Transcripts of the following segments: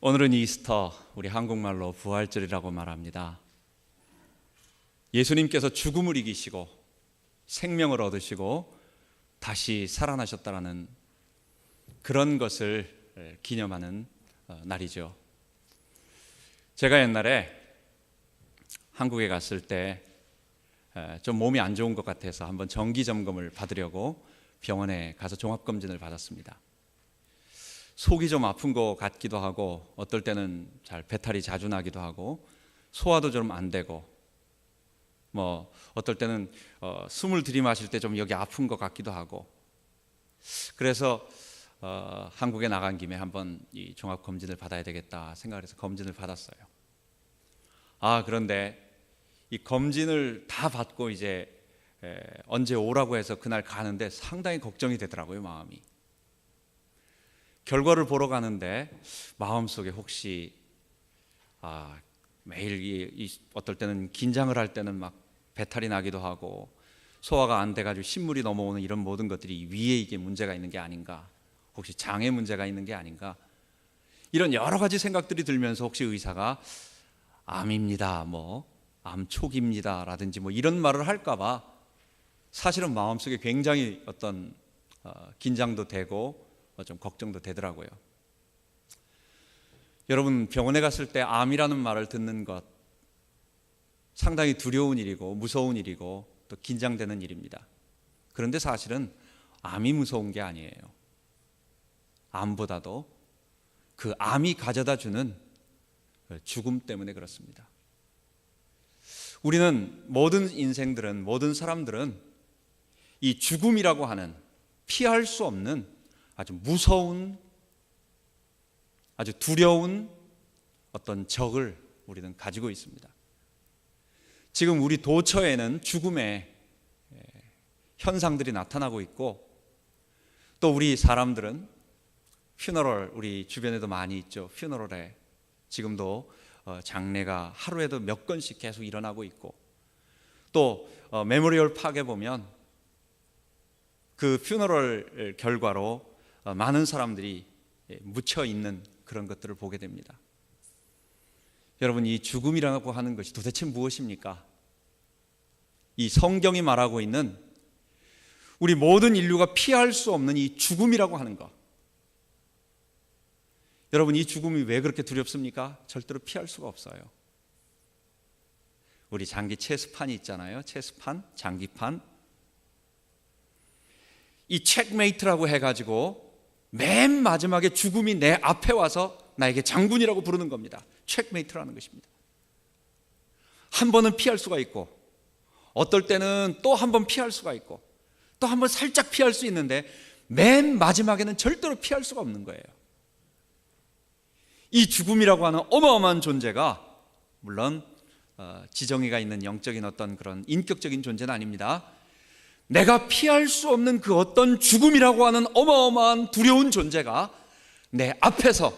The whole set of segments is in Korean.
오늘은 이스터, 우리 한국말로 부활절이라고 말합니다. 예수님께서 죽음을 이기시고 생명을 얻으시고 다시 살아나셨다라는 그런 것을 기념하는 날이죠. 제가 옛날에 한국에 갔을 때 좀 몸이 안 좋은 것 같아서 한번 정기 점검을 받으려고 병원에 가서 종합검진을 받았습니다. 속이 좀 아픈 것 같기도 하고, 어떨 때는 잘 배탈이 자주 나기도 하고, 소화도 좀 안 되고, 어떨 때는 숨을 들이마실 때 좀 여기 아픈 것 같기도 하고, 그래서 한국에 나간 김에 한번 이 종합 검진을 받아야 되겠다 생각을 해서 검진을 받았어요. 그런데 이 검진을 다 받고 이제 언제 오라고 해서 그날 가는데 상당히 걱정이 되더라고요, 마음이. 결과를 보러 가는데 마음속에 혹시 매일 어떨 때는 긴장을 할 때는 막 배탈이 나기도 하고 소화가 안 돼가지고 신물이 넘어오는 이런 모든 것들이 위에 이게 문제가 있는 게 아닌가, 혹시 장에 문제가 있는 게 아닌가, 이런 여러 가지 생각들이 들면서 혹시 의사가 암입니다, 암 초기입니다 라든지 이런 말을 할까봐 사실은 마음속에 굉장히 어떤 긴장도 되고 좀 걱정도 되더라고요. 여러분, 병원에 갔을 때 암이라는 말을 듣는 것 상당히 두려운 일이고 무서운 일이고 또 긴장되는 일입니다. 그런데 사실은 암이 무서운 게 아니에요. 암보다도 그 암이 가져다 주는 죽음 때문에 그렇습니다. 우리는 모든 인생들은, 모든 사람들은 이 죽음이라고 하는 피할 수 없는 아주 무서운, 아주 두려운 어떤 적을 우리는 가지고 있습니다. 지금 우리 도처에는 죽음의 현상들이 나타나고 있고, 또 우리 사람들은 퓨너럴, 우리 주변에도 많이 있죠. 퓨너럴에 지금도 장례가 하루에도 몇 건씩 계속 일어나고 있고, 또 메모리얼 파크에 보면 그 퓨너럴 결과로 많은 사람들이 묻혀 있는 그런 것들을 보게 됩니다. 여러분, 이 죽음이라고 하는 것이 도대체 무엇입니까? 이 성경이 말하고 있는 우리 모든 인류가 피할 수 없는 이 죽음이라고 하는 것, 여러분, 이 죽음이 왜 그렇게 두렵습니까? 절대로 피할 수가 없어요. 우리 장기 체스판이 있잖아요. 체스판, 장기판. 이 체크메이트라고 해가지고 맨 마지막에 죽음이 내 앞에 와서 나에게 장군이라고 부르는 겁니다. 체크메이트라는 것입니다. 한 번은 피할 수가 있고, 어떨 때는 또 한 번 피할 수가 있고, 또 한 번 살짝 피할 수 있는데 맨 마지막에는 절대로 피할 수가 없는 거예요. 이 죽음이라고 하는 어마어마한 존재가, 물론 지정의가 있는 영적인 어떤 그런 인격적인 존재는 아닙니다. 내가 피할 수 없는 그 어떤 죽음이라고 하는 어마어마한 두려운 존재가 내 앞에서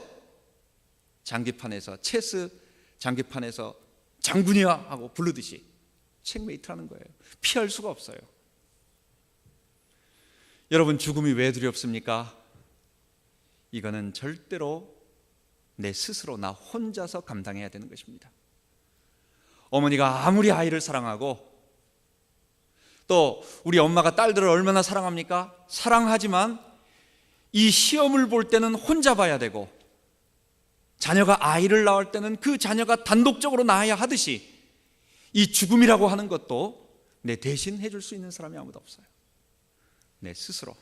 장기판에서, 체스 장기판에서 장군이야 하고 부르듯이 체크메이트라는 거예요. 피할 수가 없어요. 여러분, 죽음이 왜 두렵습니까? 이거는 절대로 내 스스로, 나 혼자서 감당해야 되는 것입니다. 어머니가 아무리 아이를 사랑하고, 또 우리 엄마가 딸들을 얼마나 사랑합니까? 사랑하지만 이 시험을 볼 때는 혼자 봐야 되고, 자녀가 아이를 낳을 때는 그 자녀가 단독적으로 낳아야 하듯이 이 죽음이라고 하는 것도 내 대신 해줄 수 있는 사람이 아무도 없어요. 내 스스로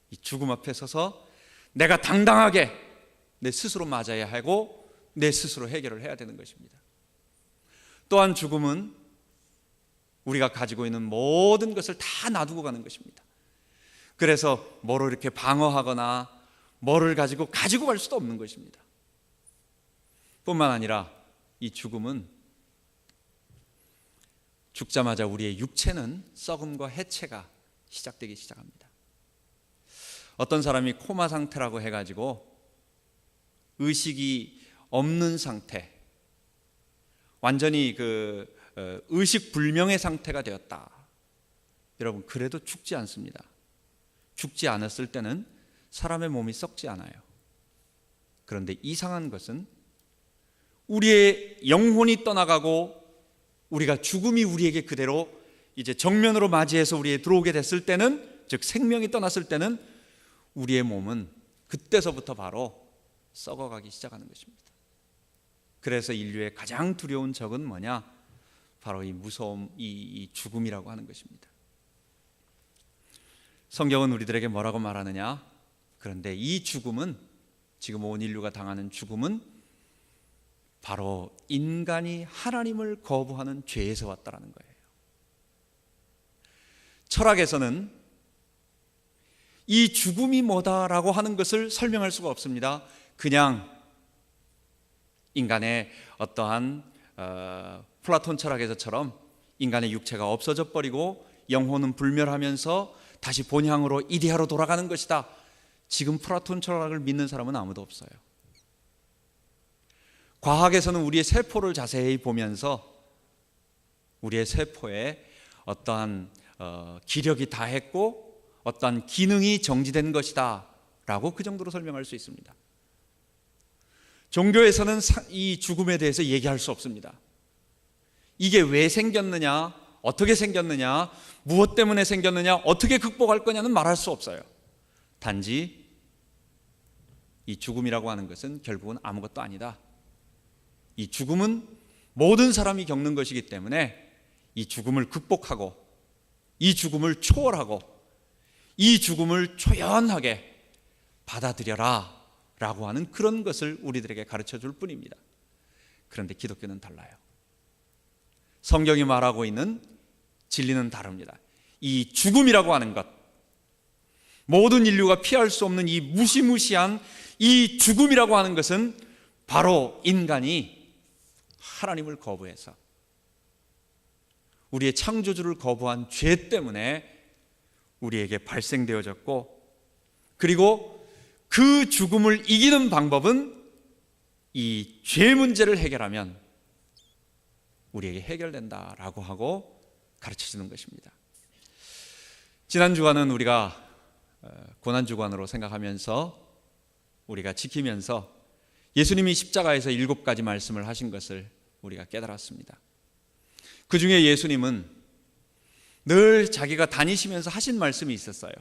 이 죽음 앞에 서서 내가 당당하게 내 스스로 맞아야 하고 내 스스로 해결을 해야 되는 것입니다. 또한 죽음은 우리가 가지고 있는 모든 것을 다 놔두고 가는 것입니다. 그래서 뭐로 이렇게 방어하거나 뭐를 가지고 갈 수도 없는 것입니다. 뿐만 아니라 이 죽음은 죽자마자 우리의 육체는 썩음과 해체가 시작되기 시작합니다. 어떤 사람이 코마 상태라고 해가지고 의식이 없는 상태, 완전히 의식 불명의 상태가 되었다. 여러분, 그래도 죽지 않습니다. 죽지 않았을 때는 사람의 몸이 썩지 않아요. 그런데 이상한 것은 우리의 영혼이 떠나가고 우리가 죽음이 우리에게 그대로 이제 정면으로 맞이해서 우리에 들어오게 됐을 때는, 즉 생명이 떠났을 때는 우리의 몸은 그때서부터 바로 썩어가기 시작하는 것입니다. 그래서 인류의 가장 두려운 적은 뭐냐? 바로 이 무서움, 이 죽음이라고 하는 것입니다. 성경은 우리들에게 뭐라고 말하느냐? 그런데 이 죽음은, 지금 온 인류가 당하는 죽음은 바로 인간이 하나님을 거부하는 죄에서 왔다라는 거예요. 철학에서는 이 죽음이 뭐다라고 하는 것을 설명할 수가 없습니다. 그냥 인간의 어떠한 플라톤 철학에서처럼 인간의 육체가 없어져 버리고 영혼은 불멸하면서 다시 본향으로 이데아로 돌아가는 것이다. 지금 플라톤 철학을 믿는 사람은 아무도 없어요. 과학에서는 우리의 세포를 자세히 보면서 우리의 세포에 어떠한 기력이 다했고 어떠한 기능이 정지된 것이다 라고 그 정도로 설명할 수 있습니다. 종교에서는 이 죽음에 대해서 얘기할 수 없습니다. 이게 왜 생겼느냐, 어떻게 생겼느냐, 무엇 때문에 생겼느냐, 어떻게 극복할 거냐는 말할 수 없어요. 단지 이 죽음이라고 하는 것은 결국은 아무것도 아니다. 이 죽음은 모든 사람이 겪는 것이기 때문에 이 죽음을 극복하고 이 죽음을 초월하고 이 죽음을 초연하게 받아들여라 라고 하는 그런 것을 우리들에게 가르쳐 줄 뿐입니다. 그런데 기독교는 달라요. 성경이 말하고 있는 진리는 다릅니다. 이 죽음이라고 하는 것, 모든 인류가 피할 수 없는 이 무시무시한 이 죽음이라고 하는 것은 바로 인간이 하나님을 거부해서 우리의 창조주를 거부한 죄 때문에 우리에게 발생되어졌고, 그리고 그 죽음을 이기는 방법은 이 죄 문제를 해결하면 우리에게 해결된다라고 하고 가르쳐주는 것입니다. 지난 주간은 우리가 고난주간으로 생각하면서 우리가 지키면서 예수님이 십자가에서 7가지 말씀을 하신 것을 우리가 깨달았습니다. 그 중에 예수님은 늘 자기가 다니시면서 하신 말씀이 있었어요.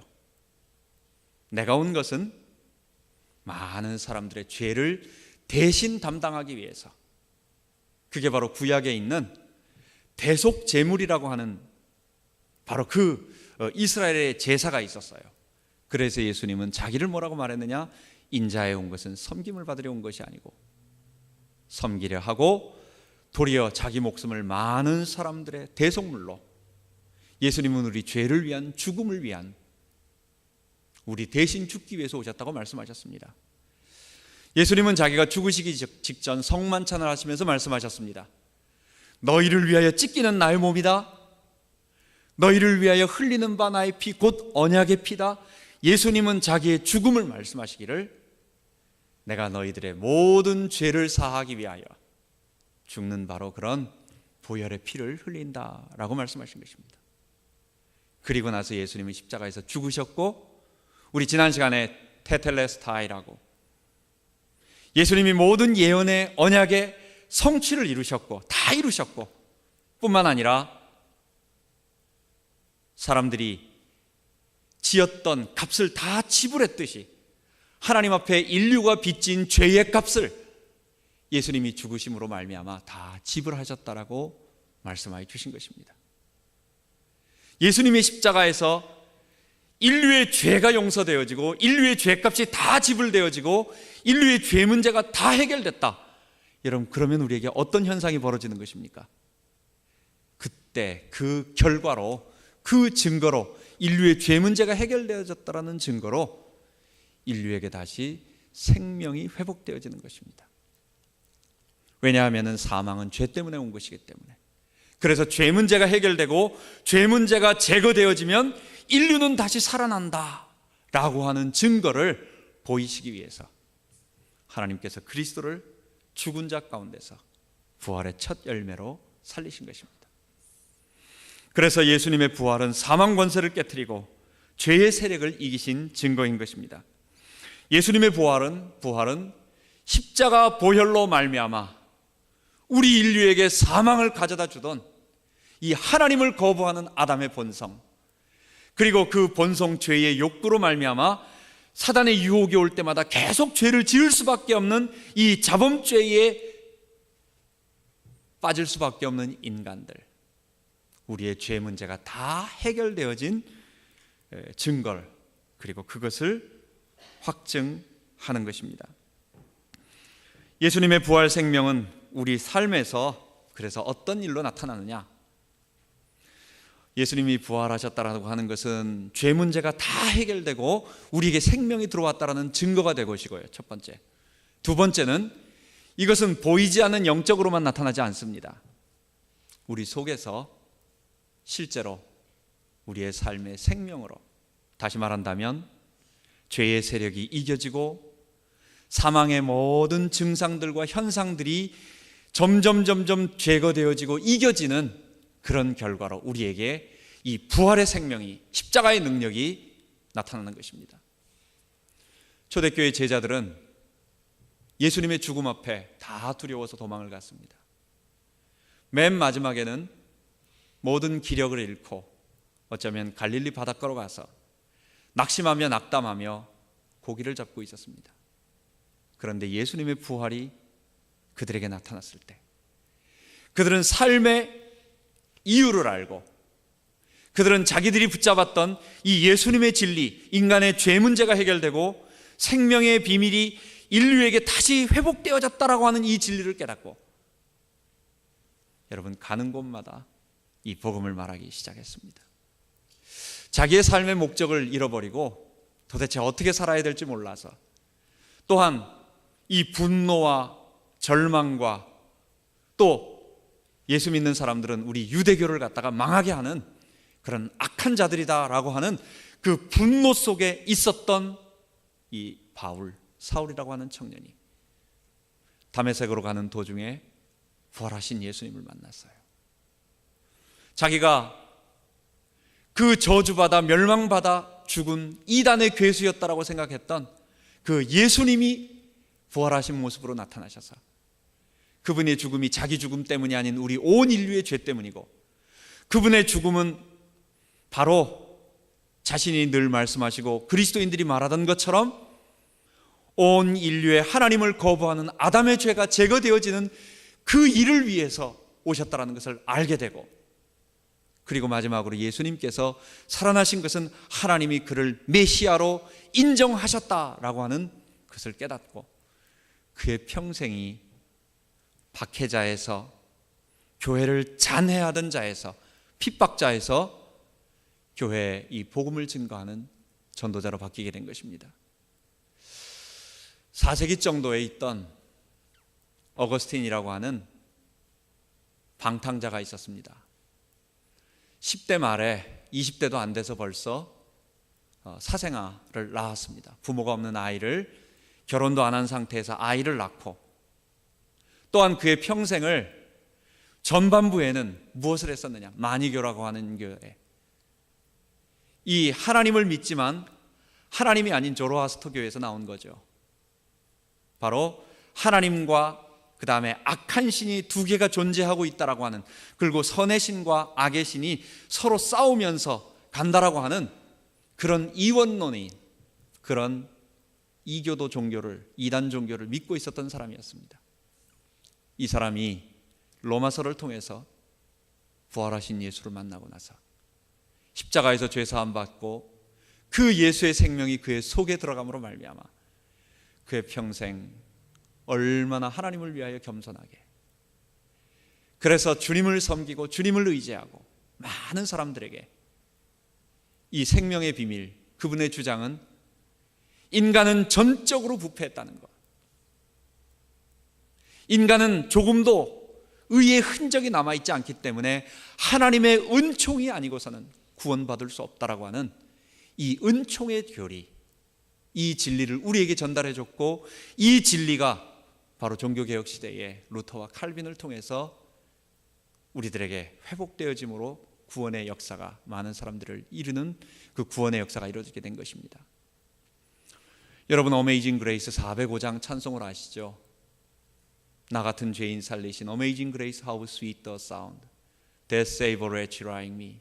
내가 온 것은 많은 사람들의 죄를 대신 담당하기 위해서, 그게 바로 구약에 있는 대속 제물이라고 하는 바로 그 이스라엘의 제사가 있었어요. 그래서 예수님은 자기를 뭐라고 말했느냐? 인자에 온 것은 섬김을 받으려 온 것이 아니고 섬기려 하고 도리어 자기 목숨을 많은 사람들의 대속물로, 예수님은 우리 죄를 위한, 죽음을 위한, 우리 대신 죽기 위해서 오셨다고 말씀하셨습니다. 예수님은 자기가 죽으시기 직전 성만찬을 하시면서 말씀하셨습니다. 너희를 위하여 찢기는 나의 몸이다. 너희를 위하여 흘리는 바 나의 피, 곧 언약의 피다. 예수님은 자기의 죽음을 말씀하시기를, 내가 너희들의 모든 죄를 사하기 위하여 죽는 바로 그런 보혈의 피를 흘린다라고 말씀하신 것입니다. 그리고 나서 예수님은 십자가에서 죽으셨고, 우리 지난 시간에 테텔레스타이라고 예수님이 모든 예언의 언약의 성취를 이루셨고, 다 이루셨고, 뿐만 아니라 사람들이 지었던 값을 다 지불했듯이 하나님 앞에 인류가 빚진 죄의 값을 예수님이 죽으심으로 말미암아 다 지불하셨다라고 말씀하여 주신 것입니다. 예수님의 십자가에서 인류의 죄가 용서되어지고 인류의 죄값이 다 지불되어지고 인류의 죄 문제가 다 해결됐다. 여러분, 그러면 우리에게 어떤 현상이 벌어지는 것입니까? 그때 그 결과로, 그 증거로, 인류의 죄 문제가 해결되어졌다라는 증거로 인류에게 다시 생명이 회복되어지는 것입니다. 왜냐하면 사망은 죄 때문에 온 것이기 때문에. 그래서 죄 문제가 해결되고 죄 문제가 제거되어지면 인류는 다시 살아난다 라고 하는 증거를 보이시기 위해서 하나님께서 그리스도를 죽은 자 가운데서 부활의 첫 열매로 살리신 것입니다. 그래서 예수님의 부활은 사망 권세를 깨트리고 죄의 세력을 이기신 증거인 것입니다. 예수님의 부활은 십자가 보혈로 말미암아 우리 인류에게 사망을 가져다 주던 이 하나님을 거부하는 아담의 본성, 그리고 그 본성 죄의 욕구로 말미암아 사단의 유혹이 올 때마다 계속 죄를 지을 수밖에 없는 이 자범죄에 빠질 수밖에 없는 인간들, 우리의 죄 문제가 다 해결되어진 증거를, 그리고 그것을 확증하는 것입니다. 예수님의 부활 생명은 우리 삶에서 그래서 어떤 일로 나타나느냐? 예수님이 부활하셨다라고 하는 것은 죄 문제가 다 해결되고 우리에게 생명이 들어왔다라는 증거가 되고 것이고요, 첫 번째. 두 번째는 이것은 보이지 않는 영적으로만 나타나지 않습니다. 우리 속에서 실제로 우리의 삶의 생명으로, 다시 말한다면 죄의 세력이 이겨지고 사망의 모든 증상들과 현상들이 점점 제거되어지고 이겨지는 그런 결과로 우리에게 이 부활의 생명이, 십자가의 능력이 나타나는 것입니다. 초대교회 제자들은 예수님의 죽음 앞에 다 두려워서 도망을 갔습니다. 맨 마지막에는 모든 기력을 잃고 어쩌면 갈릴리 바닷가로 가서 낙심하며 낙담하며 고기를 잡고 있었습니다. 그런데 예수님의 부활이 그들에게 나타났을 때 그들은 삶의 이유를 알고, 그들은 자기들이 붙잡았던 이 예수님의 진리, 인간의 죄 문제가 해결되고 생명의 비밀이 인류에게 다시 회복되어졌다라고 하는 이 진리를 깨닫고, 여러분, 가는 곳마다 이 복음을 말하기 시작했습니다. 자기의 삶의 목적을 잃어버리고 도대체 어떻게 살아야 될지 몰라서, 또한 이 분노와 절망과, 또 예수 믿는 사람들은 우리 유대교를 갖다가 망하게 하는 그런 악한 자들이다라고 하는 그 분노 속에 있었던 이 사울이라고 하는 청년이 다메섹으로 가는 도중에 부활하신 예수님을 만났어요. 자기가 그 저주받아 멸망받아 죽은 이단의 괴수였다라고 생각했던 그 예수님이 부활하신 모습으로 나타나셔서 그분의 죽음이 자기 죽음 때문이 아닌 우리 온 인류의 죄 때문이고, 그분의 죽음은 바로 자신이 늘 말씀하시고 그리스도인들이 말하던 것처럼 온 인류의 하나님을 거부하는 아담의 죄가 제거되어지는 그 일을 위해서 오셨다는 것을 알게 되고, 그리고 마지막으로 예수님께서 살아나신 것은 하나님이 그를 메시아로 인정하셨다라고 하는 것을 깨닫고, 그의 평생이 박해자에서, 교회를 잔해하던 자에서, 핍박자에서 교회의 이 복음을 증거하는 전도자로 바뀌게 된 것입니다. 4세기 정도에 있던 어거스틴이라고 하는 방탕자가 있었습니다. 10대 말에 20대도 안 돼서 벌써 사생아를 낳았습니다. 부모가 없는 아이를, 결혼도 안 한 상태에서 아이를 낳고, 또한 그의 평생을 전반부에는 무엇을 했었느냐? 마니교라고 하는 교회, 이 하나님을 믿지만 하나님이 아닌 조로아스터 교회에서 나온 거죠. 바로 하나님과 그 다음에 악한 신이 두 개가 존재하고 있다라고 하는, 그리고 선의 신과 악의 신이 서로 싸우면서 간다라고 하는 그런 이원론인, 그런 이교도 종교를, 이단 종교를 믿고 있었던 사람이었습니다. 이 사람이 로마서를 통해서 부활하신 예수를 만나고 나서 십자가에서 죄 사함 받고 그 예수의 생명이 그의 속에 들어감으로 말미암아 그의 평생 얼마나 하나님을 위하여 겸손하게, 그래서 주님을 섬기고 주님을 의지하고 많은 사람들에게 이 생명의 비밀, 그분의 주장은 인간은 전적으로 부패했다는 것, 인간은 조금도 의의 흔적이 남아있지 않기 때문에 하나님의 은총이 아니고서는 구원받을 수 없다라고 하는 이 은총의 교리, 이 진리를 우리에게 전달해 줬고, 이 진리가 바로 종교개혁 시대에 루터와 칼빈을 통해서 우리들에게 회복되어짐으로 구원의 역사가, 많은 사람들을 이루는 그 구원의 역사가 이루어지게 된 것입니다. 여러분 어메이징 그레이스 405장 찬송을 아시죠? 나 같은 죄인 살리신 Amazing Grace, how sweet the sound that saved a wretch like me.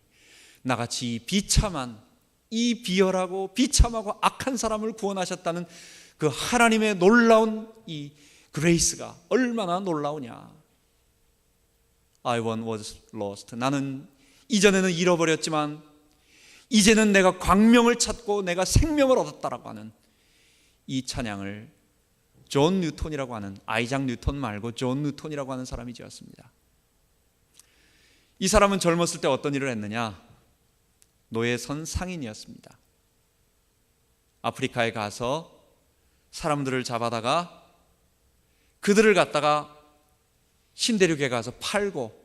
나같이 비참한, 이 비열하고 비참하고 악한 사람을 구원하셨다는 그 하나님의 놀라운 이 그레이스가 얼마나 놀라우냐. I once was lost. 나는 이전에는 잃어버렸지만 이제는 내가 광명을 찾고 내가 생명을 얻었다라고 하는 이 찬양을 존 뉴턴이라고 하는, 아이작 뉴턴 말고 존 뉴턴이라고 하는 사람이 지었습니다. 이 사람은 젊었을 때 어떤 일을 했느냐? 노예선 상인이었습니다. 아프리카에 가서 사람들을 잡아다가 그들을 갖다가 신대륙에 가서 팔고,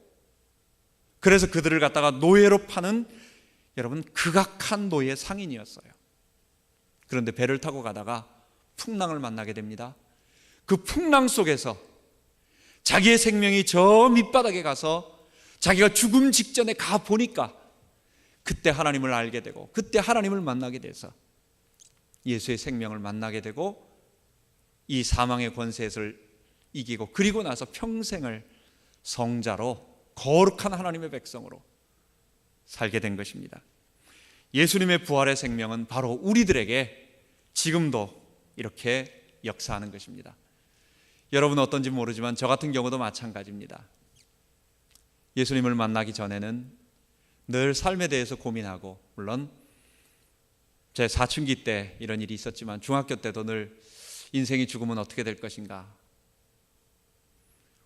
그래서 그들을 갖다가 노예로 파는, 여러분, 극악한 노예 상인이었어요. 그런데 배를 타고 가다가 풍랑을 만나게 됩니다. 그 풍랑 속에서 자기의 생명이 저 밑바닥에 가서 자기가 죽음 직전에 가 보니까 그때 하나님을 알게 되고, 그때 하나님을 만나게 돼서 예수의 생명을 만나게 되고, 이 사망의 권세를 이기고, 그리고 나서 평생을 성자로 거룩한 하나님의 백성으로 살게 된 것입니다. 예수님의 부활의 생명은 바로 우리들에게 지금도 이렇게 역사하는 것입니다. 여러분 어떤지 모르지만 저 같은 경우도 마찬가지입니다. 예수님을 만나기 전에는 늘 삶에 대해서 고민하고, 물론 제 사춘기 때 이런 일이 있었지만 중학교 때도 늘 인생이 죽으면 어떻게 될 것인가.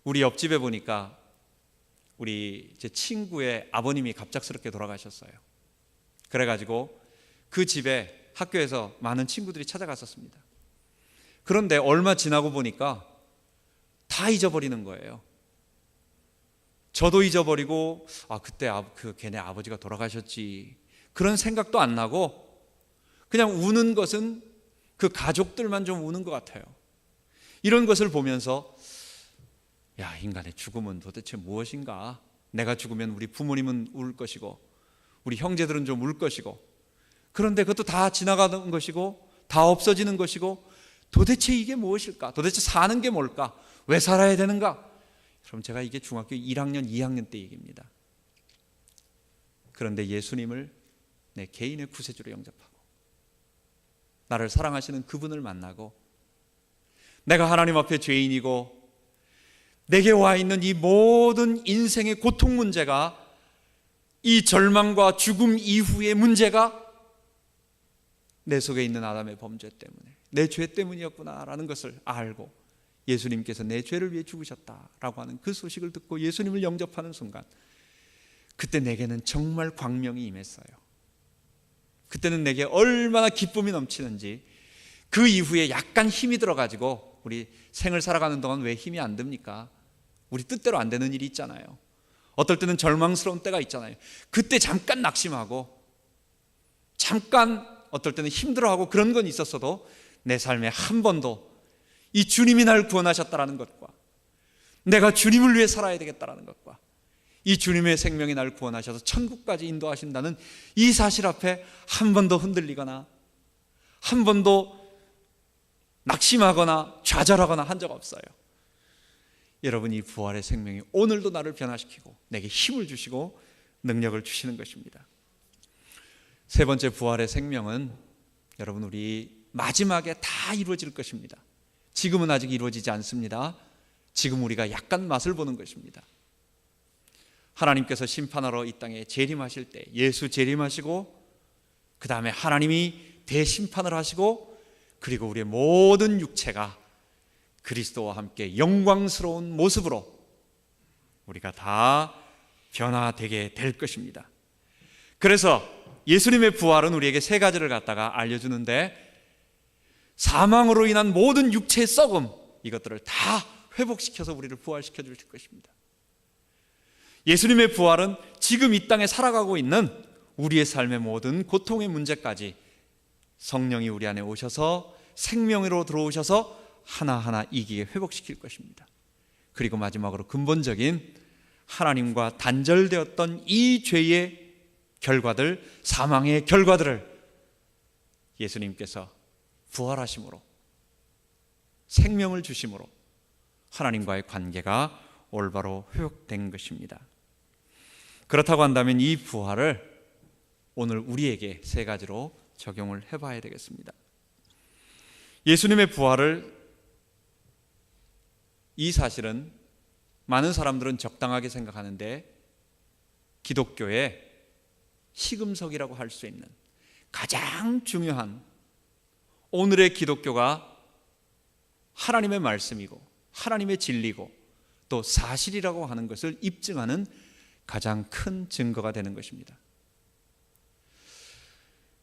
우리 옆집에 보니까 우리 제 친구의 아버님이 갑작스럽게 돌아가셨어요. 그래가지고 그 집에 학교에서 많은 친구들이 찾아갔었습니다. 그런데 얼마 지나고 보니까 다 잊어버리는 거예요. 저도 잊어버리고, 그때 걔네 아버지가 돌아가셨지, 그런 생각도 안 나고 그냥 우는 것은 그 가족들만 좀 우는 것 같아요. 이런 것을 보면서 야, 인간의 죽음은 도대체 무엇인가? 내가 죽으면 우리 부모님은 울 것이고 우리 형제들은 좀 울 것이고, 그런데 그것도 다 지나가는 것이고 다 없어지는 것이고, 도대체 이게 무엇일까? 도대체 사는 게 뭘까? 왜 살아야 되는가? 그럼 제가 이게 중학교 1학년, 2학년 때 얘기입니다. 그런데 예수님을 내 개인의 구세주로 영접하고 나를 사랑하시는 그분을 만나고, 내가 하나님 앞에 죄인이고 내게 와 있는 이 모든 인생의 고통 문제가, 이 절망과 죽음 이후의 문제가 내 속에 있는 아담의 범죄 때문에, 내 죄 때문이었구나라는 것을 알고 예수님께서 내 죄를 위해 죽으셨다라고 하는 그 소식을 듣고 예수님을 영접하는 순간, 그때 내게는 정말 광명이 임했어요. 그때는 내게 얼마나 기쁨이 넘치는지. 그 이후에 약간 힘이 들어가지고, 우리 생을 살아가는 동안 왜 힘이 안 듭니까? 우리 뜻대로 안 되는 일이 있잖아요. 어떨 때는 절망스러운 때가 있잖아요. 그때 잠깐 낙심하고, 잠깐 어떨 때는 힘들어하고, 그런 건 있었어도 내 삶에 한 번도 이 주님이 날 구원하셨다라는 것과 내가 주님을 위해 살아야 되겠다라는 것과 이 주님의 생명이 날 구원하셔서 천국까지 인도하신다는 이 사실 앞에 한 번도 흔들리거나 한 번도 낙심하거나 좌절하거나 한 적 없어요. 여러분, 이 부활의 생명이 오늘도 나를 변화시키고 내게 힘을 주시고 능력을 주시는 것입니다. 세 번째, 부활의 생명은 여러분, 우리 마지막에 다 이루어질 것입니다. 지금은 아직 이루어지지 않습니다. 지금 우리가 약간 맛을 보는 것입니다. 하나님께서 심판하러 이 땅에 재림하실 때, 예수 재림하시고 그 다음에 하나님이 대심판을 하시고, 그리고 우리의 모든 육체가 그리스도와 함께 영광스러운 모습으로 우리가 다 변화되게 될 것입니다. 그래서 예수님의 부활은 우리에게 세 가지를 갖다가 알려주는데, 사망으로 인한 모든 육체의 썩음, 이것들을 다 회복시켜서 우리를 부활시켜 주실 것입니다. 예수님의 부활은 지금 이 땅에 살아가고 있는 우리의 삶의 모든 고통의 문제까지 성령이 우리 안에 오셔서 생명으로 들어오셔서 하나하나 이기게 회복시킬 것입니다. 그리고 마지막으로 근본적인 하나님과 단절되었던 이 죄의 결과들, 사망의 결과들을 예수님께서 부활하심으로 생명을 주심으로 하나님과의 관계가 올바로 회복된 것입니다. 그렇다고 한다면 이 부활을 오늘 우리에게 세 가지로 적용을 해봐야 되겠습니다. 예수님의 부활을, 이 사실은 많은 사람들은 적당하게 생각하는데 기독교의 시금석이라고 할 수 있는 가장 중요한, 오늘의 기독교가 하나님의 말씀이고 하나님의 진리고 또 사실이라고 하는 것을 입증하는 가장 큰 증거가 되는 것입니다.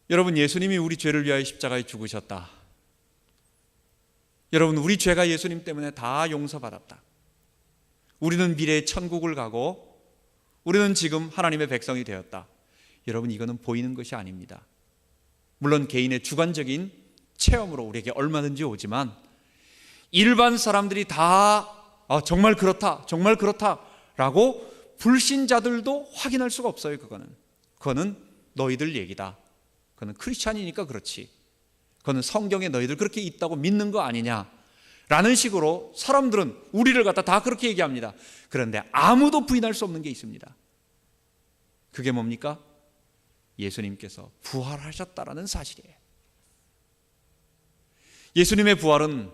여러분, 예수님이 우리 죄를 위하여 십자가에 죽으셨다. 여러분, 우리 죄가 예수님 때문에 다 용서받았다. 우리는 미래의 천국을 가고 우리는 지금 하나님의 백성이 되었다. 여러분, 이거는 보이는 것이 아닙니다. 물론 개인의 주관적인 체험으로 우리에게 얼마든지 오지만 일반 사람들이 다 정말 그렇다, 정말 그렇다라고 불신자들도 확인할 수가 없어요. 그거는 너희들 얘기다. 그거는 크리스찬이니까 그렇지. 그거는 성경에 너희들 그렇게 있다고 믿는 거 아니냐 라는 식으로 사람들은 우리를 갖다 다 그렇게 얘기합니다. 그런데 아무도 부인할 수 없는 게 있습니다. 그게 뭡니까? 예수님께서 부활하셨다라는 사실이에요. 예수님의 부활은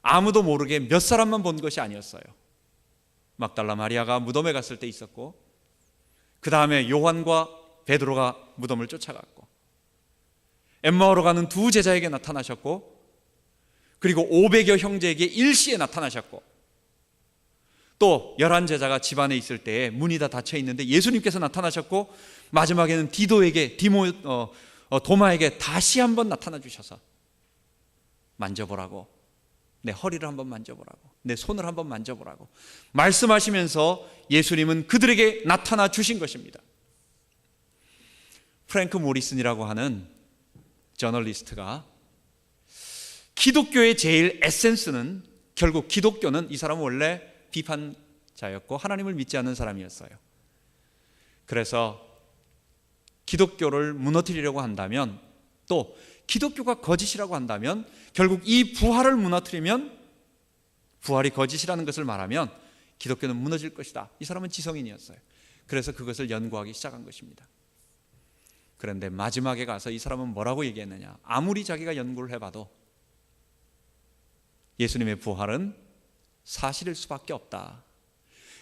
아무도 모르게 몇 사람만 본 것이 아니었어요. 막달라 마리아가 무덤에 갔을 때 있었고, 그 다음에 요한과 베드로가 무덤을 쫓아갔고, 엠마오로 가는 두 제자에게 나타나셨고, 그리고 500여 형제에게 일시에 나타나셨고, 또 11제자가 집안에 있을 때에 문이 다 닫혀 있는데 예수님께서 나타나셨고, 마지막에는 도마에게 다시 한번 나타나 주셔서 만져보라고, 내 허리를 한번 만져보라고, 내 손을 한번 만져보라고 말씀하시면서 예수님은 그들에게 나타나 주신 것입니다. 프랭크 모리슨이라고 하는 저널리스트가 기독교의 제일 에센스는, 결국 기독교는, 이 사람은 원래 비판자였고 하나님을 믿지 않는 사람이었어요. 그래서 기독교를 무너뜨리려고 한다면, 또 기독교가 거짓이라고 한다면, 결국 이 부활을 무너뜨리면, 부활이 거짓이라는 것을 말하면 기독교는 무너질 것이다. 이 사람은 지성인이었어요. 그래서 그것을 연구하기 시작한 것입니다. 그런데 마지막에 가서 이 사람은 뭐라고 얘기했느냐? 아무리 자기가 연구를 해봐도 예수님의 부활은 사실일 수밖에 없다.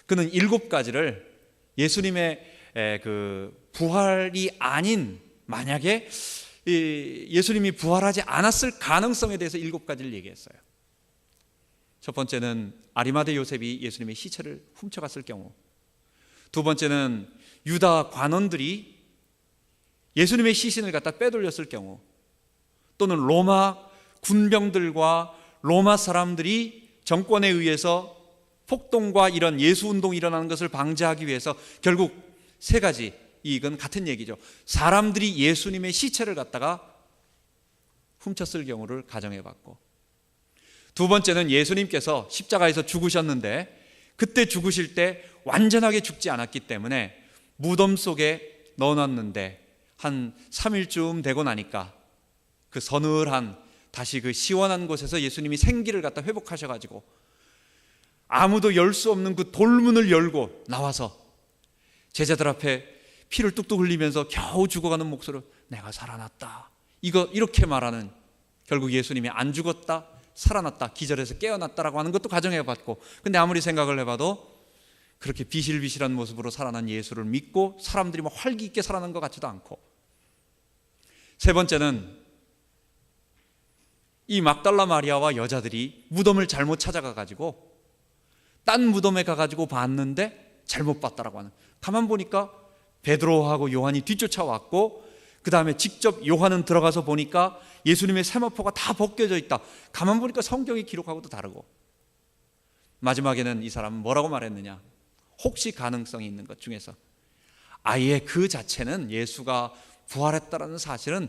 그는 7가지를 예수님의 그 부활이 아닌, 만약에 예수님이 부활하지 않았을 가능성에 대해서 7가지를 얘기했어요. 첫 번째는 아리마대 요셉이 예수님의 시체를 훔쳐갔을 경우, 두 번째는 유다 관원들이 예수님의 시신을 갖다 빼돌렸을 경우, 또는 로마 군병들과 로마 사람들이 정권에 의해서 폭동과 이런 예수운동이 일어나는 것을 방지하기 위해서 결국 3가지, 이건 같은 얘기죠. 사람들이 예수님의 시체를 갖다가 훔쳤을 경우를 가정해봤고, 두 번째는 예수님께서 십자가에서 죽으셨는데 그때 죽으실 때 완전하게 죽지 않았기 때문에 무덤 속에 넣어놨는데 한 3일쯤 되고 나니까 그 서늘한, 다시 그 시원한 곳에서 예수님이 생기를 갖다 회복하셔가지고 아무도 열 수 없는 그 돌문을 열고 나와서 제자들 앞에 피를 뚝뚝 흘리면서 겨우 죽어가는 목소리로 내가 살아났다, 이렇게 말하는, 결국 예수님이 안 죽었다, 살아났다, 기절해서 깨어났다라고 하는 것도 가정해봤고, 근데 아무리 생각을 해봐도 그렇게 비실비실한 모습으로 살아난 예수를 믿고 사람들이 막 활기 있게 살아난 것 같지도 않고, 세 번째는 이 막달라 마리아와 여자들이 무덤을 잘못 찾아가가지고 딴 무덤에 가가지고 봤는데 잘못 봤다라고 하는, 가만 보니까 베드로하고 요한이 뒤쫓아왔고, 그 다음에 직접 요한은 들어가서 보니까 예수님의 세마포가 다 벗겨져 있다. 가만 보니까 성경이 기록하고도 다르고, 마지막에는 이 사람은 뭐라고 말했느냐? 혹시 가능성이 있는 것 중에서 아예 그 자체는, 예수가 부활했다라는 사실은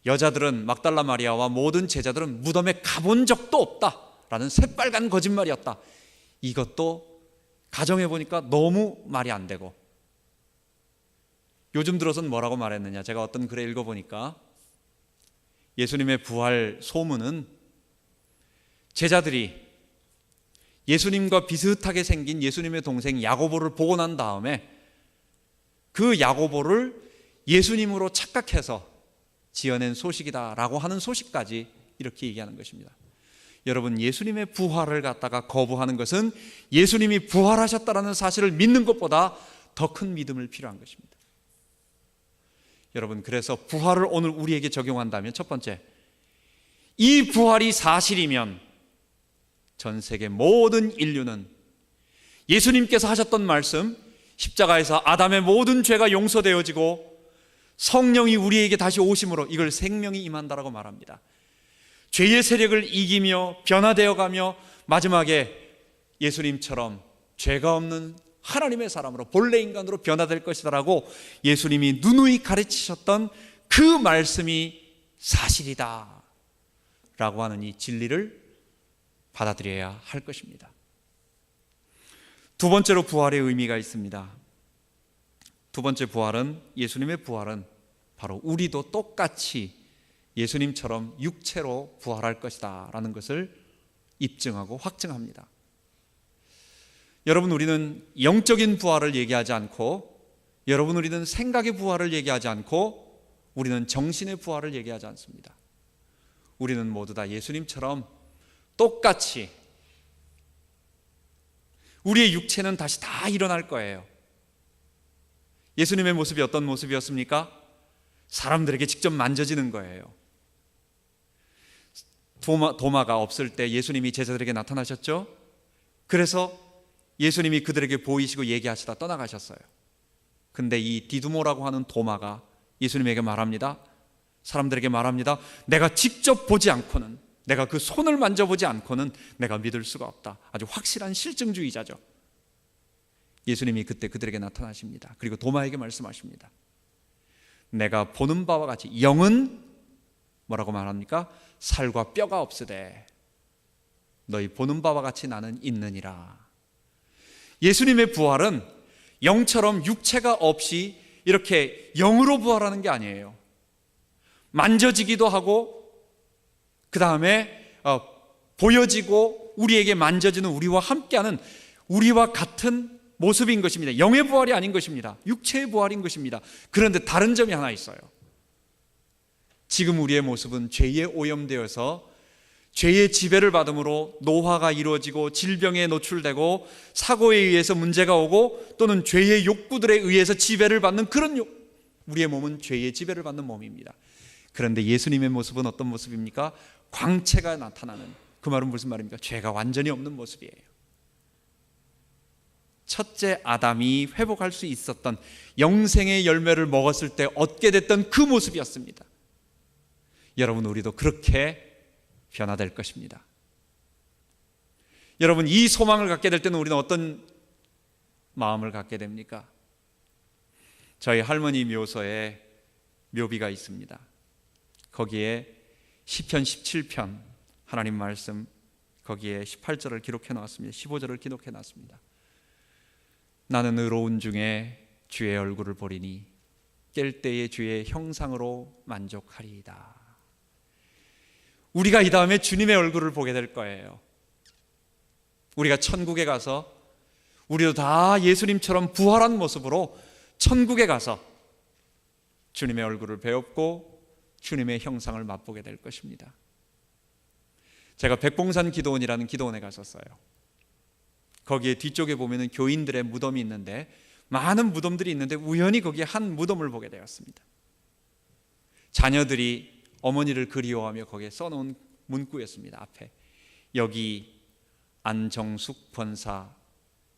여자들은, 막달라 마리아와 모든 제자들은 무덤에 가본 적도 없다라는 새빨간 거짓말이었다. 이것도 가정해 보니까 너무 말이 안 되고, 요즘 들어서는 뭐라고 말했느냐? 제가 어떤 글에 읽어보니까 예수님의 부활 소문은 제자들이 예수님과 비슷하게 생긴 예수님의 동생 야고보를 보고 난 다음에 그 야고보를 예수님으로 착각해서 지어낸 소식이다라고 하는 소식까지 이렇게 얘기하는 것입니다. 여러분, 예수님의 부활을 갖다가 거부하는 것은 예수님이 부활하셨다는 사실을 믿는 것보다 더 큰 믿음을 필요한 것입니다. 여러분, 그래서 부활을 오늘 우리에게 적용한다면 첫 번째, 이 부활이 사실이면 전 세계 모든 인류는 예수님께서 하셨던 말씀, 십자가에서 아담의 모든 죄가 용서되어지고 성령이 우리에게 다시 오심으로 이걸 생명이 임한다라고 말합니다. 죄의 세력을 이기며 변화되어가며 마지막에 예수님처럼 죄가 없는 하나님의 사람으로 본래 인간으로 변화될 것이다라고 예수님이 누누이 가르치셨던 그 말씀이 사실이다 라고 하는 이 진리를 받아들여야 할 것입니다. 두 번째로 부활의 의미가 있습니다. 두 번째 부활은, 예수님의 부활은 바로 우리도 똑같이 예수님처럼 육체로 부활할 것이다 라는 것을 입증하고 확증합니다. 여러분, 우리는 영적인 부활을 얘기하지 않고, 여러분, 우리는 생각의 부활을 얘기하지 않고, 우리는 정신의 부활을 얘기하지 않습니다. 우리는 모두 다 예수님처럼 똑같이 우리의 육체는 다시 다 일어날 거예요. 예수님의 모습이 어떤 모습이었습니까? 사람들에게 직접 만져지는 거예요. 도마가 없을 때 예수님이 제자들에게 나타나셨죠? 그래서 예수님이 그들에게 보이시고 얘기하시다 떠나가셨어요. 근데 이 디두모라고 하는 도마가 예수님에게 말합니다. 사람들에게 말합니다. 내가 직접 보지 않고는, 내가 그 손을 만져보지 않고는 내가 믿을 수가 없다. 아주 확실한 실증주의자죠. 예수님이 그때 그들에게 나타나십니다. 그리고 도마에게 말씀하십니다. 내가 보는 바와 같이, 영은 뭐라고 말합니까? 살과 뼈가 없으되 너희 보는 바와 같이 나는 있느니라. 예수님의 부활은 영처럼 육체가 없이 이렇게 영으로 부활하는 게 아니에요. 만져지기도 하고, 그 다음에 보여지고, 우리에게 만져지는 우리와 함께하는, 우리와 같은 모습인 것입니다. 영의 부활이 아닌 것입니다. 육체의 부활인 것입니다. 그런데 다른 점이 하나 있어요. 지금 우리의 모습은 죄에 오염되어서 죄의 지배를 받음으로 노화가 이루어지고 질병에 노출되고 사고에 의해서 문제가 오고 또는 죄의 욕구들에 의해서 지배를 받는 그런 우리의 몸은 죄의 지배를 받는 몸입니다. 그런데 예수님의 모습은 어떤 모습입니까? 광채가 나타나는, 그 말은 무슨 말입니까? 죄가 완전히 없는 모습이에요. 첫째 아담이 회복할 수 있었던 영생의 열매를 먹었을 때 얻게 됐던 그 모습이었습니다. 여러분, 우리도 그렇게 변화될 것입니다. 여러분, 이 소망을 갖게 될 때는 우리는 어떤 마음을 갖게 됩니까? 저희 할머니 묘소에 묘비가 있습니다. 거기에 시편 17편 하나님 말씀, 거기에 18절을 기록해 놨습니다. 15절을 기록해 놨습니다. 나는 의로운 중에 주의 얼굴을 보리니 깰 때에 주의 형상으로 만족하리이다. 우리가 이 다음에 주님의 얼굴을 보게 될 거예요. 우리가 천국에 가서 우리도 다 예수님처럼 부활한 모습으로 천국에 가서 주님의 얼굴을 배웁고 주님의 형상을 맛보게 될 것입니다. 제가 백봉산 기도원이라는 기도원에 갔었어요. 거기에 뒤쪽에 보면 교인들의 무덤이 있는데, 많은 무덤들이 있는데 우연히 거기에 한 무덤을 보게 되었습니다. 자녀들이 어머니를 그리워하며 거기에 써놓은 문구였습니다. 앞에, 여기 안정숙 권사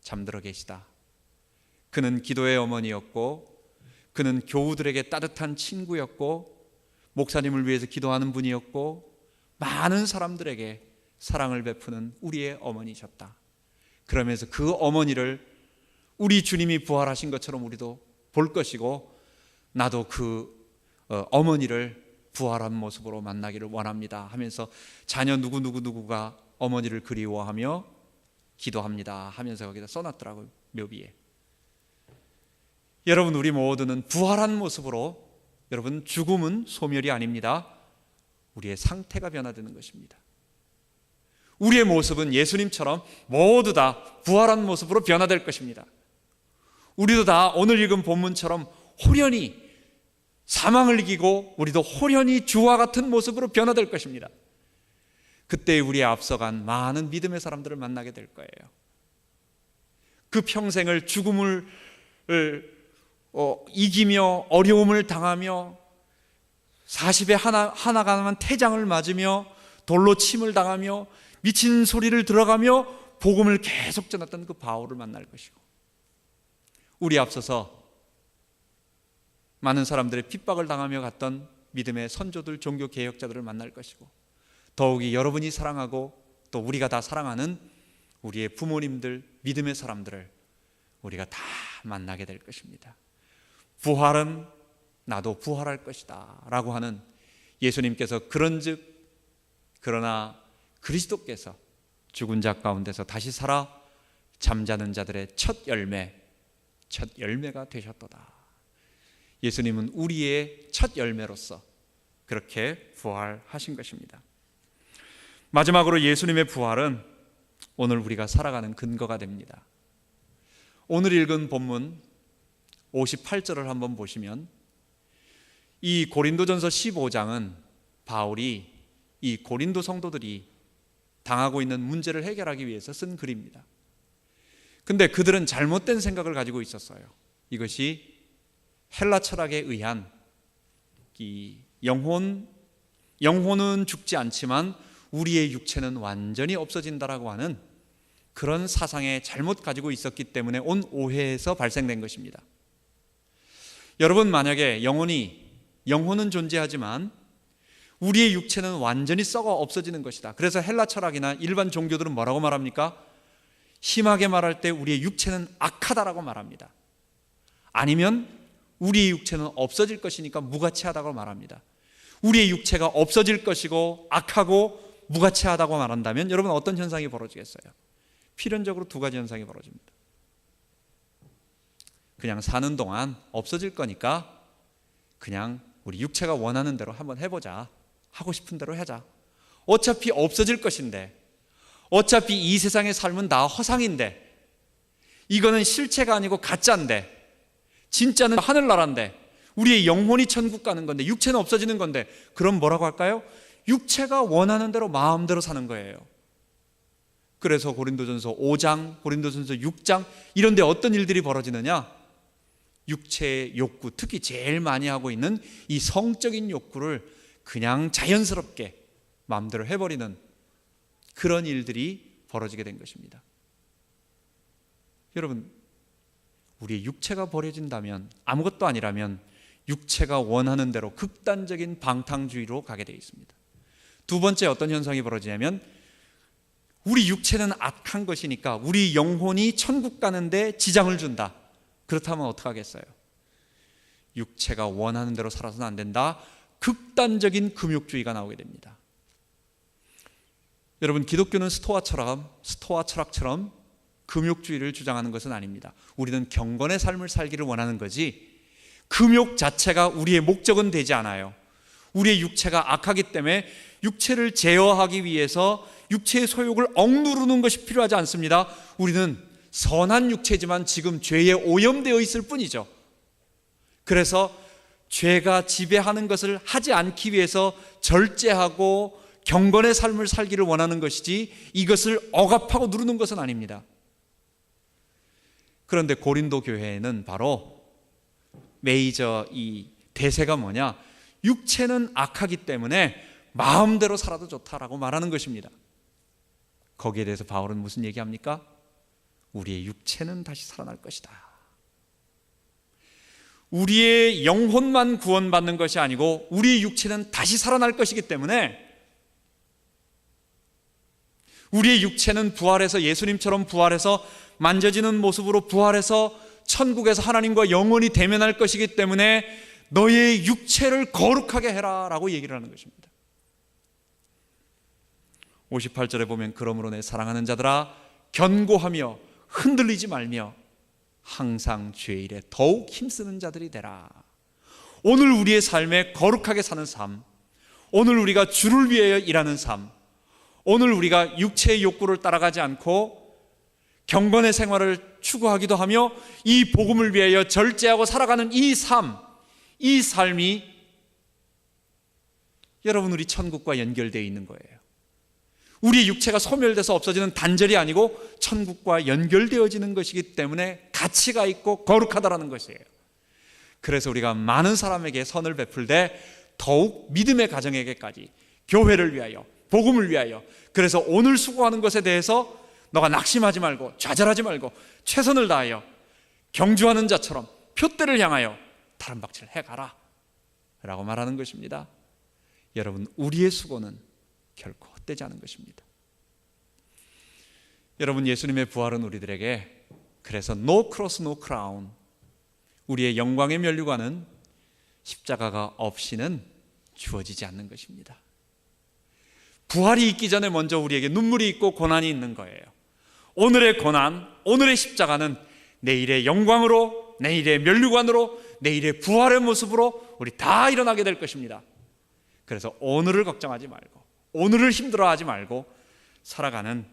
잠들어 계시다. 그는 기도의 어머니였고, 그는 교우들에게 따뜻한 친구였고, 목사님을 위해서 기도하는 분이었고, 많은 사람들에게 사랑을 베푸는 우리의 어머니셨다. 그러면서 그 어머니를 우리 주님이 부활하신 것처럼 우리도 볼 것이고, 나도 그 어머니를 부활한 모습으로 만나기를 원합니다 하면서 자녀 누구가 어머니를 그리워하며 기도합니다 하면서 거기다 써놨더라고요, 묘비에. 여러분, 우리 모두는 부활한 모습으로, 여러분, 죽음은 소멸이 아닙니다. 우리의 상태가 변화되는 것입니다. 우리의 모습은 예수님처럼 모두 다 부활한 모습으로 변화될 것입니다. 우리도 다 오늘 읽은 본문처럼 호련히 사망을 이기고 우리도 호련히 주와 같은 모습으로 변화될 것입니다. 그때 우리에 앞서간 많은 믿음의 사람들을 만나게 될 거예요. 그 평생을 죽음을 이기며 어려움을 당하며 40에 하나가만 태장을 맞으며 돌로 침을 당하며 미친 소리를 들어가며 복음을 계속 전했던 그 바울을 만날 것이고, 우리 앞서서 많은 사람들의 핍박을 당하며 갔던 믿음의 선조들, 종교 개혁자들을 만날 것이고, 더욱이 여러분이 사랑하고 또 우리가 다 사랑하는 우리의 부모님들, 믿음의 사람들을 우리가 다 만나게 될 것입니다. 부활은 나도 부활할 것이다 라고 하는 예수님께서 그런즉 그러나 그리스도께서 죽은 자 가운데서 다시 살아 잠자는 자들의 첫 열매가 되셨도다. 예수님은 우리의 첫 열매로서 그렇게 부활하신 것입니다. 마지막으로 예수님의 부활은 오늘 우리가 살아가는 근거가 됩니다. 오늘 읽은 본문 58절을 한번 보시면, 이 고린도전서 15장은 바울이 이 고린도 성도들이 당하고 있는 문제를 해결하기 위해서 쓴 글입니다. 근데 그들은 잘못된 생각을 가지고 있었어요. 이것이 헬라 철학에 의한 이 영혼은 죽지 않지만 우리의 육체는 완전히 없어진다라고 하는 그런 사상에 잘못 가지고 있었기 때문에 온 오해에서 발생된 것입니다. 여러분, 만약에 영혼은 존재하지만 우리의 육체는 완전히 썩어 없어지는 것이다. 그래서 헬라 철학이나 일반 종교들은 뭐라고 말합니까? 심하게 말할 때 우리의 육체는 악하다라고 말합니다. 아니면 우리의 육체는 없어질 것이니까 무가치하다고 말합니다. 우리의 육체가 없어질 것이고 악하고 무가치하다고 말한다면 여러분, 어떤 현상이 벌어지겠어요? 필연적으로 두 가지 현상이 벌어집니다. 그냥 사는 동안 없어질 거니까 그냥 우리 육체가 원하는 대로 한번 해보자, 하고 싶은 대로 하자. 어차피 없어질 것인데, 어차피 이 세상의 삶은 다 허상인데, 이거는 실체가 아니고 가짜인데, 진짜는 하늘나라인데, 우리의 영혼이 천국 가는 건데 육체는 없어지는 건데, 그럼 뭐라고 할까요? 육체가 원하는 대로 마음대로 사는 거예요. 그래서 고린도전서 5장, 고린도전서 6장 이런 데 어떤 일들이 벌어지느냐? 육체의 욕구, 특히 제일 많이 하고 있는 이 성적인 욕구를 그냥 자연스럽게 마음대로 해버리는 그런 일들이 벌어지게 된 것입니다. 여러분, 우리의 육체가 버려진다면, 아무것도 아니라면 육체가 원하는 대로 극단적인 방탕주의로 가게 되어 있습니다. 두 번째 어떤 현상이 벌어지냐면, 우리 육체는 악한 것이니까 우리 영혼이 천국 가는데 지장을 준다. 그렇다면 어떻게 하겠어요? 육체가 원하는 대로 살아서는 안 된다. 극단적인 금욕주의가 나오게 됩니다. 여러분, 기독교는 스토아 철학처럼 금욕주의를 주장하는 것은 아닙니다. 우리는 경건의 삶을 살기를 원하는 거지, 금욕 자체가 우리의 목적은 되지 않아요. 우리의 육체가 악하기 때문에 육체를 제어하기 위해서 육체의 소욕을 억누르는 것이 필요하지 않습니다. 우리는 선한 육체지만 지금 죄에 오염되어 있을 뿐이죠. 그래서 죄가 지배하는 것을 하지 않기 위해서 절제하고 경건의 삶을 살기를 원하는 것이지, 이것을 억압하고 누르는 것은 아닙니다. 그런데 고린도 교회에는 바로 메이저 이 대세가 뭐냐? 육체는 악하기 때문에 마음대로 살아도 좋다라고 말하는 것입니다. 거기에 대해서 바울은 무슨 얘기합니까? 우리의 육체는 다시 살아날 것이다. 우리의 영혼만 구원받는 것이 아니고 우리의 육체는 다시 살아날 것이기 때문에, 우리의 육체는 부활해서 예수님처럼 부활해서 만져지는 모습으로 부활해서 천국에서 하나님과 영원히 대면할 것이기 때문에 너의 육체를 거룩하게 해라 라고 얘기를 하는 것입니다. 58절에 보면, 그러므로 내 사랑하는 자들아 견고하며 흔들리지 말며 항상 죄의 일에 더욱 힘쓰는 자들이 되라. 오늘 우리의 삶에 거룩하게 사는 삶, 오늘 우리가 주를 위하여 일하는 삶, 오늘 우리가 육체의 욕구를 따라가지 않고 경건의 생활을 추구하기도 하며 이 복음을 위하여 절제하고 살아가는 이 삶이 여러분 우리 천국과 연결되어 있는 거예요. 우리의 육체가 소멸돼서 없어지는 단절이 아니고 천국과 연결되어지는 것이기 때문에 가치가 있고 거룩하다라는 것이에요. 그래서 우리가 많은 사람에게 선을 베풀되 더욱 믿음의 가정에게까지, 교회를 위하여, 복음을 위하여, 그래서 오늘 수고하는 것에 대해서 너가 낙심하지 말고 좌절하지 말고 최선을 다하여 경주하는 자처럼 표대를 향하여 다름박질을 해가라 라고 말하는 것입니다. 여러분, 우리의 수고는 결코 헛되지 않은 것입니다. 여러분, 예수님의 부활은 우리들에게 그래서 no cross, no crown, 우리의 영광의 면류관은 십자가가 없이는 주어지지 않는 것입니다. 부활이 있기 전에 먼저 우리에게 눈물이 있고 고난이 있는 거예요. 오늘의 고난, 오늘의 십자가는 내일의 영광으로, 내일의 면류관으로, 내일의 부활의 모습으로 우리 다 일어나게 될 것입니다. 그래서 오늘을 걱정하지 말고, 오늘을 힘들어하지 말고 살아가는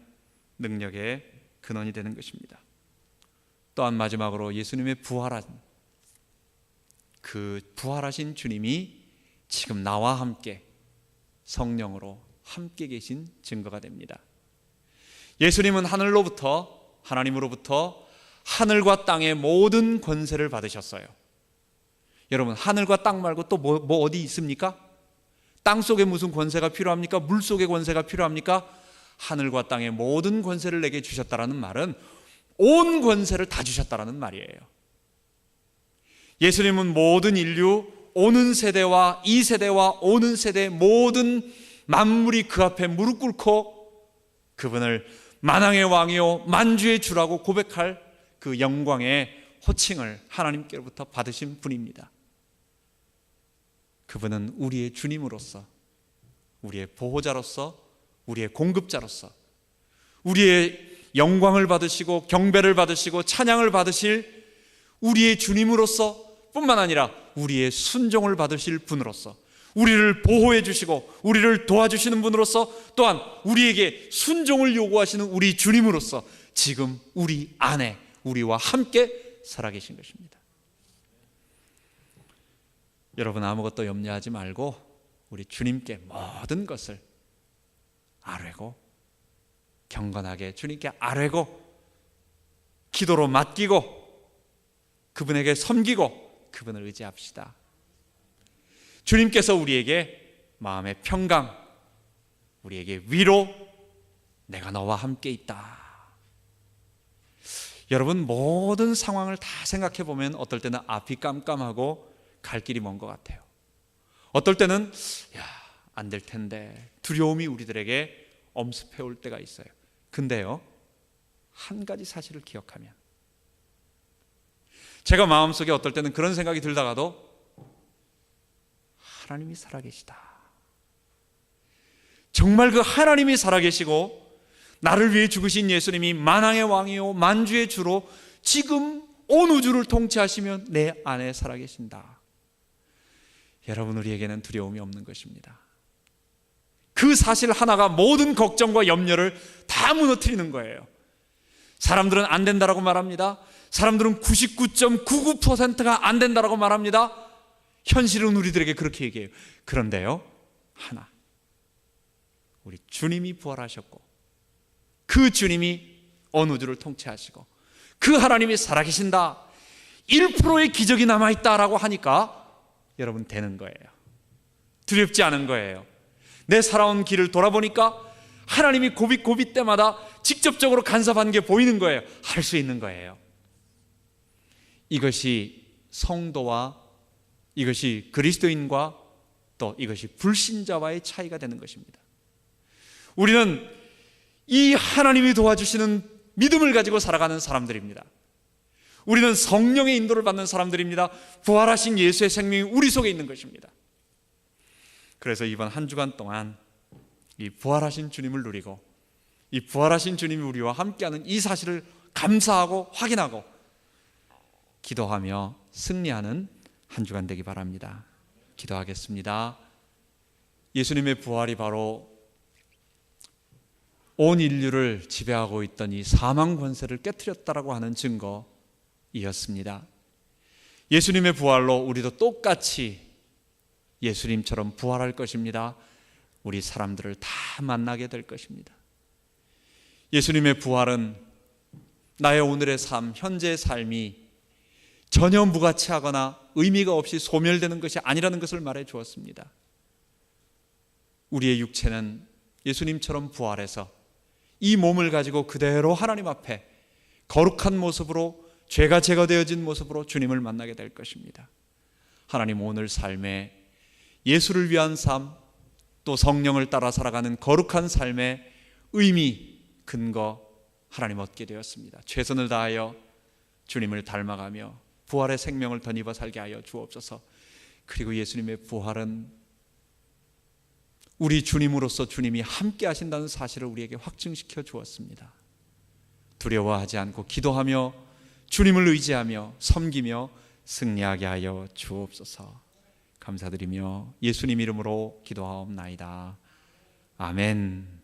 능력의 근원이 되는 것입니다. 또한 마지막으로 예수님의 부활하신 주님이 지금 나와 함께 성령으로 함께 계신 증거가 됩니다. 예수님은 하나님으로부터 하늘과 땅의 모든 권세를 받으셨어요. 여러분, 하늘과 땅 말고 또 뭐 어디 있습니까? 땅 속에 무슨 권세가 필요합니까? 물 속에 권세가 필요합니까? 하늘과 땅의 모든 권세를 내게 주셨다라는 말은 온 권세를 다 주셨다라는 말이에요. 예수님은 모든 인류, 오는 세대와 이 세대와 오는 세대 모든 만물이 그 앞에 무릎 꿇고 그분을 만왕의 왕이요 만주의 주라고 고백할 그 영광의 호칭을 하나님께로부터 받으신 분입니다. 그분은 우리의 주님으로서, 우리의 보호자로서, 우리의 공급자로서, 우리의 영광을 받으시고 경배를 받으시고 찬양을 받으실 우리의 주님으로서 뿐만 아니라 우리의 순종을 받으실 분으로서, 우리를 보호해 주시고 우리를 도와주시는 분으로서, 또한 우리에게 순종을 요구하시는 우리 주님으로서 지금 우리 안에 우리와 함께 살아계신 것입니다. 여러분, 아무것도 염려하지 말고 우리 주님께 모든 것을 아뢰고 경건하게 주님께 아뢰고 기도로 맡기고 그분에게 섬기고 그분을 의지합시다. 주님께서 우리에게 마음의 평강, 우리에게 위로, 내가 너와 함께 있다. 여러분, 모든 상황을 다 생각해 보면 어떨 때는 앞이 깜깜하고 갈 길이 먼 것 같아요. 어떨 때는 안 될 텐데 두려움이 우리들에게 엄습해 올 때가 있어요. 근데요, 한 가지 사실을 기억하면, 제가 마음속에 어떨 때는 그런 생각이 들다가도 하나님이 살아계시다, 정말 그 하나님이 살아계시고 나를 위해 죽으신 예수님이 만왕의 왕이요 만주의 주로 지금 온 우주를 통치하시며 내 안에 살아계신다. 여러분, 우리에게는 두려움이 없는 것입니다. 그 사실 하나가 모든 걱정과 염려를 다 무너뜨리는 거예요. 사람들은 안 된다라고 말합니다. 사람들은 99.99%가 안 된다라고 말합니다. 현실은 우리들에게 그렇게 얘기해요. 그런데요, 하나, 우리 주님이 부활하셨고 그 주님이 온 우주를 통치하시고 그 하나님이 살아계신다, 1%의 기적이 남아있다라고 하니까 여러분 되는 거예요. 두렵지 않은 거예요. 내 살아온 길을 돌아보니까 하나님이 고비 때마다 직접적으로 간섭한 게 보이는 거예요. 할 수 있는 거예요. 이것이 성도와, 이것이 그리스도인과, 또 이것이 불신자와의 차이가 되는 것입니다. 우리는 이 하나님이 도와주시는 믿음을 가지고 살아가는 사람들입니다. 우리는 성령의 인도를 받는 사람들입니다. 부활하신 예수의 생명이 우리 속에 있는 것입니다. 그래서 이번 한 주간 동안 이 부활하신 주님을 누리고 이 부활하신 주님이 우리와 함께하는 이 사실을 감사하고 확인하고 기도하며 승리하는 한 주간 되기 바랍니다. 기도하겠습니다. 예수님의 부활이 바로 온 인류를 지배하고 있던 이 사망 권세를 깨트렸다라고 하는 증거이었습니다. 예수님의 부활로 우리도 똑같이 예수님처럼 부활할 것입니다. 우리 사람들을 다 만나게 될 것입니다. 예수님의 부활은 나의 오늘의 삶, 현재의 삶이 전혀 무가치하거나 의미가 없이 소멸되는 것이 아니라는 것을 말해 주었습니다. 우리의 육체는 예수님처럼 부활해서 이 몸을 가지고 그대로 하나님 앞에 거룩한 모습으로, 죄가 제거되어진 모습으로 주님을 만나게 될 것입니다. 하나님, 오늘 삶에 예수를 위한 삶, 또 성령을 따라 살아가는 거룩한 삶의 의미, 근거 하나님 얻게 되었습니다. 최선을 다하여 주님을 닮아가며 부활의 생명을 덧입어 살게 하여 주옵소서. 그리고 예수님의 부활은 우리 주님으로서 주님이 함께 하신다는 사실을 우리에게 확증시켜 주었습니다. 두려워하지 않고 기도하며 주님을 의지하며 섬기며 승리하게 하여 주옵소서. 감사드리며 예수님 이름으로 기도하옵나이다. 아멘.